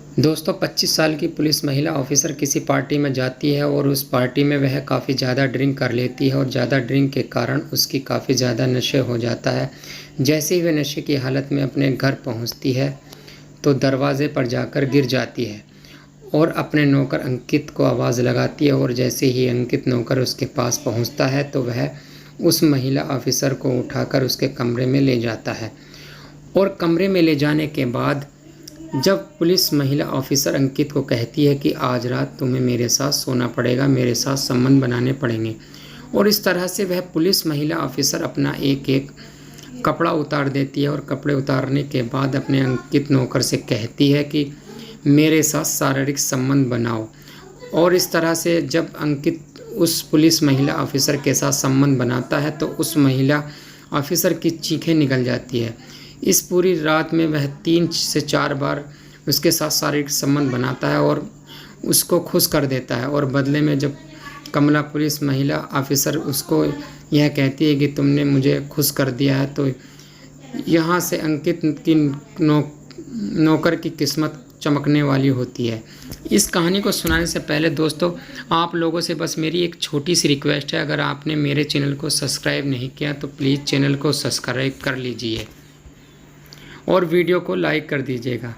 दोस्तों 25 साल की पुलिस महिला ऑफिसर किसी पार्टी में जाती है और उस पार्टी में वह काफ़ी ज़्यादा ड्रिंक कर लेती है और ज़्यादा ड्रिंक के कारण उसकी काफ़ी ज़्यादा नशे हो जाता है। जैसे ही वह नशे की हालत में अपने घर पहुंचती है तो दरवाजे पर जाकर गिर जाती है और अपने नौकर अंकित को आवाज़ लगाती है और जैसे ही अंकित नौकर उसके पास पहुंचता है तो वह उस महिला ऑफिसर को उठाकर उसके कमरे में ले जाता है। और कमरे में ले जाने के बाद जब पुलिस महिला ऑफिसर अंकित को कहती है कि आज रात तुम्हें मेरे साथ सोना पड़ेगा, मेरे साथ संबंध बनाने पड़ेंगे, और इस तरह से वह पुलिस महिला ऑफिसर अपना एक एक कपड़ा उतार देती है और कपड़े उतारने के बाद अपने अंकित नौकर से कहती है कि मेरे साथ शारीरिक संबंध बनाओ। और इस तरह से जब अंकित उस पुलिस महिला ऑफिसर के साथ संबंध बनाता है तो उस महिला ऑफिसर की चीखें निकल जाती है। इस पूरी रात में वह 3 से 4 बार उसके साथ शारीरिक संबंध बनाता है और उसको खुश कर देता है। और बदले में जब कमला पुलिस महिला ऑफिसर उसको यह कहती है कि तुमने मुझे खुश कर दिया है, तो यहाँ से अंकित की नौकर की किस्मत चमकने वाली होती है। इस कहानी को सुनाने से पहले दोस्तों आप लोगों से बस मेरी एक छोटी सी रिक्वेस्ट है, अगर आपने मेरे चैनल को सब्सक्राइब नहीं किया तो प्लीज़ चैनल को सब्सक्राइब कर लीजिए और वीडियो को लाइक कर दीजिएगा।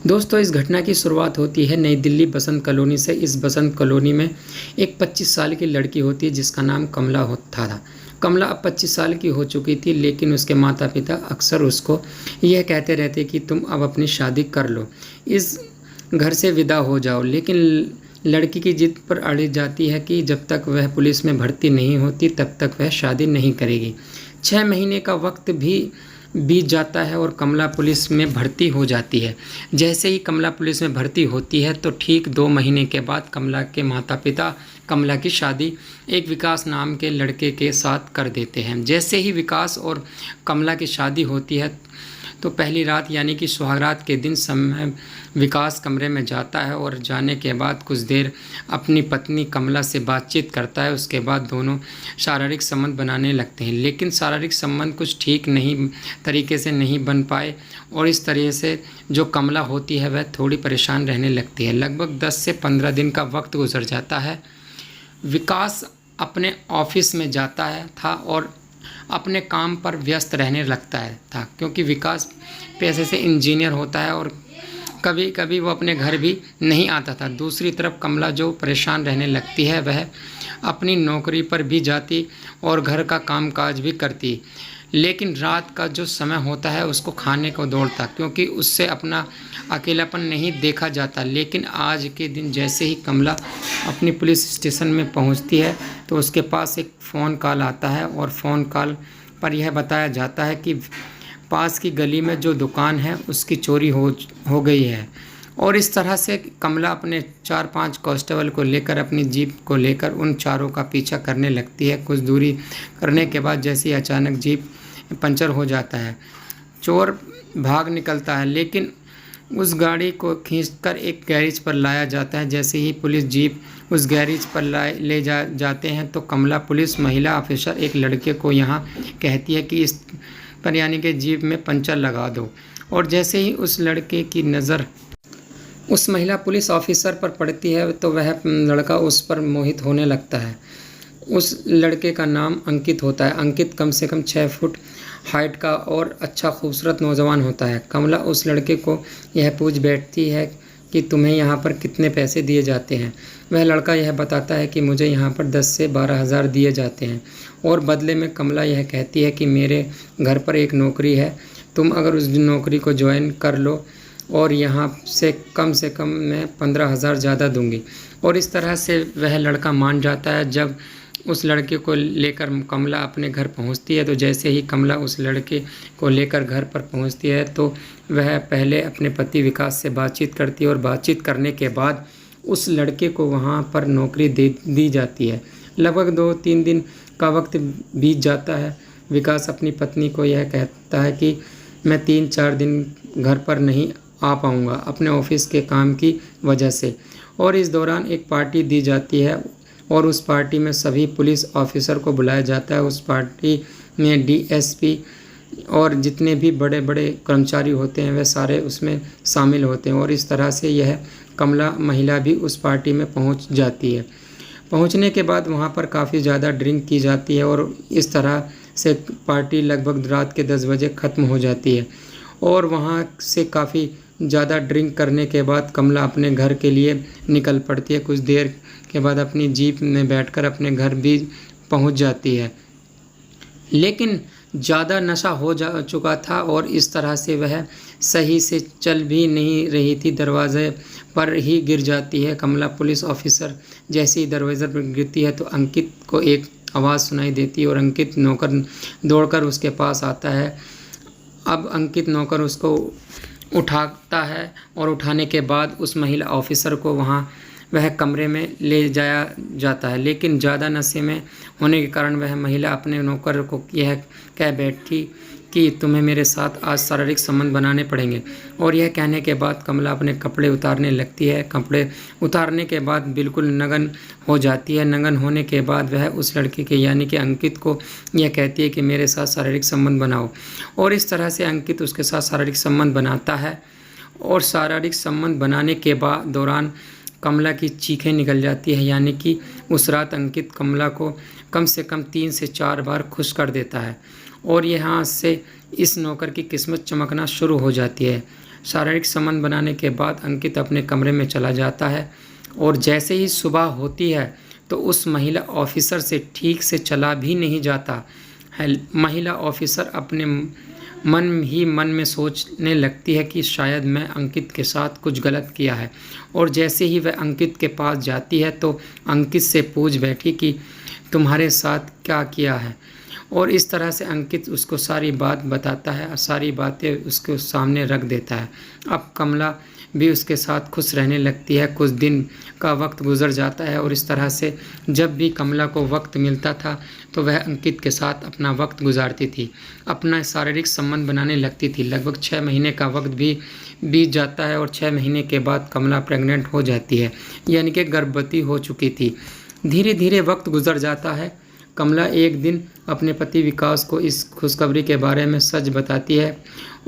दोस्तों इस घटना की शुरुआत होती है नई दिल्ली बसंत कॉलोनी से। इस बसंत कॉलोनी में एक 25 साल की लड़की होती है जिसका नाम कमला होता था। कमला अब 25 साल की हो चुकी थी, लेकिन उसके माता पिता अक्सर उसको यह कहते रहते कि तुम अब अपनी शादी कर लो, इस घर से विदा हो जाओ। लेकिन लड़की की जिद पर अड़ी जाती है कि जब तक वह पुलिस में भर्ती नहीं होती तब तक वह शादी नहीं करेगी। 6 महीने का वक्त भी बीत जाता है और कमला पुलिस में भर्ती हो जाती है। जैसे ही कमला पुलिस में भर्ती होती है तो ठीक 2 महीने के बाद कमला के माता पिता कमला की शादी एक विकास नाम के लड़के के साथ कर देते हैं। जैसे ही विकास और कमला की शादी होती है तो पहली रात यानी कि सुहागरात के दिन समय विकास कमरे में जाता है और जाने के बाद कुछ देर अपनी पत्नी कमला से बातचीत करता है। उसके बाद दोनों शारीरिक संबंध बनाने लगते हैं, लेकिन शारीरिक संबंध कुछ ठीक नहीं तरीके से नहीं बन पाए और इस तरह से जो कमला होती है वह थोड़ी परेशान रहने लगती है। लगभग 10 से 15 दिन का वक्त गुजर जाता है। विकास अपने ऑफिस में जाता है था और अपने काम पर व्यस्त रहने लगता था, क्योंकि विकास पैसे से इंजीनियर होता है और कभी कभी वो अपने घर भी नहीं आता था। दूसरी तरफ कमला जो परेशान रहने लगती है वह अपनी नौकरी पर भी जाती और घर का कामकाज भी करती, लेकिन रात का जो समय होता है उसको खाने को दौड़ता, क्योंकि उससे अपना अकेलापन नहीं देखा जाता। लेकिन आज के दिन जैसे ही कमला अपनी पुलिस स्टेशन में पहुंचती है तो उसके पास एक फ़ोन कॉल आता है और फ़ोन कॉल पर यह बताया जाता है कि पास की गली में जो दुकान है उसकी चोरी हो गई है। और इस तरह से कमला अपने 4-5 कांस्टेबल को लेकर अपनी जीप को लेकर उन चारों का पीछा करने लगती है। कुछ दूरी करने के बाद जैसे ही अचानक जीप पंचर हो जाता है, चोर भाग निकलता है, लेकिन उस गाड़ी को खींचकर एक गैरेज पर लाया जाता है। जैसे ही पुलिस जीप उस गैरेज पर ले जाते हैं तो कमला पुलिस महिला ऑफिसर एक लड़के को यहाँ कहती है कि इस पर यानी कि जीप में पंचर लगा दो। और जैसे ही उस लड़के की नज़र उस महिला पुलिस ऑफिसर पर पड़ती है तो वह लड़का उस पर मोहित होने लगता है। उस लड़के का नाम अंकित होता है। अंकित कम से कम 6 फुट हाइट का और अच्छा खूबसूरत नौजवान होता है। कमला उस लड़के को यह पूछ बैठती है कि तुम्हें यहाँ पर कितने पैसे दिए जाते हैं। वह लड़का यह बताता है कि मुझे यहाँ पर 10 से 12 हज़ार दिए जाते हैं और बदले में कमला यह कहती है कि मेरे घर पर एक नौकरी है, तुम अगर उस नौकरी को ज्वाइन कर लो और यहाँ से कम मैं 15 हज़ार ज़्यादा दूंगी। और इस तरह से वह लड़का मान जाता है। जब उस लड़के को लेकर कमला अपने घर पहुंचती है तो जैसे ही कमला उस लड़के को लेकर घर पर पहुंचती है तो वह पहले अपने पति विकास से बातचीत करती है और बातचीत करने के बाद उस लड़के को वहां पर नौकरी दी जाती है। लगभग 2-3 दिन का वक्त बीत जाता है। विकास अपनी पत्नी को यह कहता है कि मैं 3-4 दिन घर पर नहीं आ पाऊँगा अपने ऑफिस के काम की वजह से। और इस दौरान एक पार्टी दी जाती है और उस पार्टी में सभी पुलिस ऑफिसर को बुलाया जाता है। उस पार्टी में डीएसपी और जितने भी बड़े बड़े कर्मचारी होते हैं वह सारे उसमें शामिल होते हैं। और इस तरह से यह कमला महिला भी उस पार्टी में पहुंच जाती है। पहुंचने के बाद वहां पर काफ़ी ज़्यादा ड्रिंक की जाती है और इस तरह से पार्टी लगभग रात के 10 बजे ख़त्म हो जाती है। और वहां से काफ़ी ज़्यादा ड्रिंक करने के बाद कमला अपने घर के लिए निकल पड़ती है। कुछ देर के बाद अपनी जीप में बैठकर अपने घर भी पहुंच जाती है। लेकिन ज़्यादा नशा हो जा चुका था और इस तरह से वह सही से चल भी नहीं रही थी। दरवाजे पर ही गिर जाती है। कमला पुलिस ऑफिसर जैसे ही दरवाजे पर गिरती है तो अंकित को एक आवाज़ सुनाई देती है और अंकित नौकर दौड़कर उसके पास आता है। अब अंकित नौकर उसको उठाता है और उठाने के बाद उस महिला ऑफिसर को वह कमरे में ले जाया जाता है। लेकिन ज़्यादा नशे में होने के कारण वह महिला अपने नौकर को यह कह बैठी कि तुम्हें मेरे साथ आज शारीरिक संबंध बनाने पड़ेंगे। और यह कहने के बाद कमला अपने कपड़े उतारने लगती है। कपड़े उतारने के बाद बिल्कुल नग्न हो जाती है। नग्न होने के बाद वह उस लड़के के यानी कि अंकित को यह कहती है कि मेरे साथ शारीरिक संबंध बनाओ। और इस तरह से अंकित उसके साथ शारीरिक संबंध बनाता है। और शारीरिक संबंध बनाने के दौरान कमला की चीखें निकल जाती है। यानी कि उस रात अंकित कमला को कम से कम 3 से 4 बार खुश कर देता है। और यहाँ से इस नौकर की किस्मत चमकना शुरू हो जाती है। शारीरिक संबंध बनाने के बाद अंकित अपने कमरे में चला जाता है। और जैसे ही सुबह होती है तो उस महिला ऑफिसर से ठीक से चला भी नहीं जाता है। महिला ऑफिसर अपने मन ही मन में सोचने लगती है कि शायद मैं अंकित के साथ कुछ गलत किया है। और जैसे ही वह अंकित के पास जाती है तो अंकित से पूछ बैठी कि तुम्हारे साथ क्या किया है। और इस तरह से अंकित उसको सारी बात बताता है और सारी बातें उसके सामने रख देता है। अब कमला भी उसके साथ खुश रहने लगती है। कुछ दिन का वक्त गुजर जाता है और इस तरह से जब भी कमला को वक्त मिलता था तो वह अंकित के साथ अपना वक्त गुजारती थी, अपना शारीरिक संबंध बनाने लगती थी। लगभग 6 महीने का वक्त भी बीत जाता है और 6 महीने के बाद कमला प्रेग्नेंट हो जाती है, यानी कि गर्भवती हो चुकी थी। धीरे धीरे वक्त गुजर जाता है। कमला एक दिन अपने पति विकास को इस खुशखबरी के बारे में सच बताती है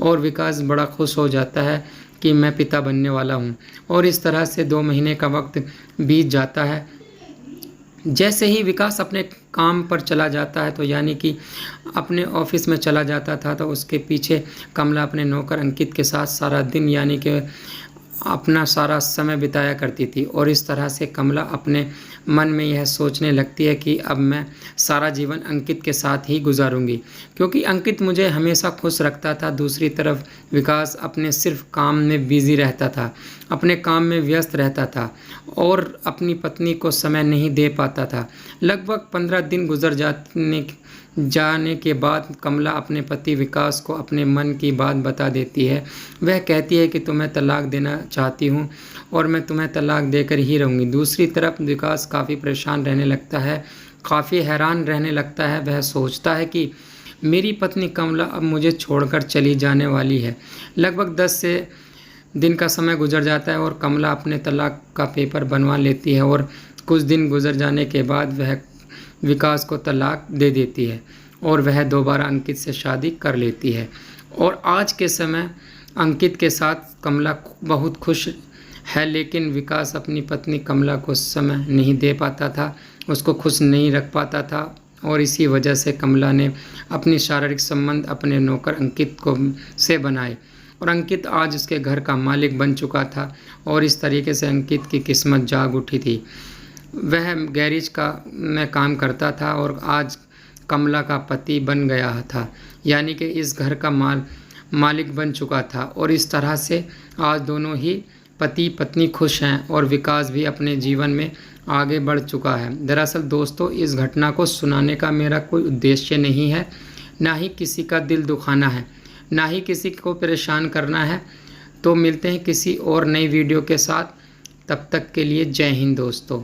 और विकास बड़ा खुश हो जाता है कि मैं पिता बनने वाला हूँ। और इस तरह से 2 महीने का वक्त बीत जाता है। जैसे ही विकास अपने काम पर चला जाता है तो यानी कि अपने ऑफिस में चला जाता था तो उसके पीछे कमला अपने नौकर अंकित के साथ सारा दिन यानी कि अपना सारा समय बिताया करती थी। और इस तरह से कमला अपने मन में यह सोचने लगती है कि अब मैं सारा जीवन अंकित के साथ ही गुजारूंगी, क्योंकि अंकित मुझे हमेशा खुश रखता था। दूसरी तरफ विकास अपने सिर्फ काम में बिजी रहता था, अपने काम में व्यस्त रहता था और अपनी पत्नी को समय नहीं दे पाता था। लगभग 15 दिन गुजर जाने के बाद कमला अपने पति विकास को अपने मन की बात बता देती है। वह कहती है कि तुम्हें तलाक देना चाहती हूँ और मैं तुम्हें तलाक देकर ही रहूँगी। दूसरी तरफ विकास काफ़ी परेशान रहने लगता है, काफ़ी हैरान रहने लगता है। वह सोचता है कि मेरी पत्नी कमला अब मुझे छोड़कर चली जाने वाली है। लगभग 10 दिन का समय गुजर जाता है और कमला अपने तलाक का पेपर बनवा लेती है और कुछ दिन गुजर जाने के बाद वह विकास को तलाक दे देती है और वह दोबारा अंकित से शादी कर लेती है। और आज के समय अंकित के साथ कमला बहुत खुश है, लेकिन विकास अपनी पत्नी कमला को समय नहीं दे पाता था, उसको खुश नहीं रख पाता था। और इसी वजह से कमला ने अपनी शारीरिक संबंध अपने नौकर अंकित से बनाए और अंकित आज उसके घर का मालिक बन चुका था। और इस तरीके से अंकित की किस्मत जाग उठी थी। वह गैरेज में काम करता था और आज कमला का पति बन गया था, यानी कि इस घर का मालिक बन चुका था। और इस तरह से आज दोनों ही पति पत्नी खुश हैं और विकास भी अपने जीवन में आगे बढ़ चुका है। दरअसल दोस्तों, इस घटना को सुनाने का मेरा कोई उद्देश्य नहीं है, ना ही किसी का दिल दुखाना है, ना ही किसी को परेशान करना है। तो मिलते हैं किसी और नई वीडियो के साथ, तब तक के लिए जय हिंद दोस्तों।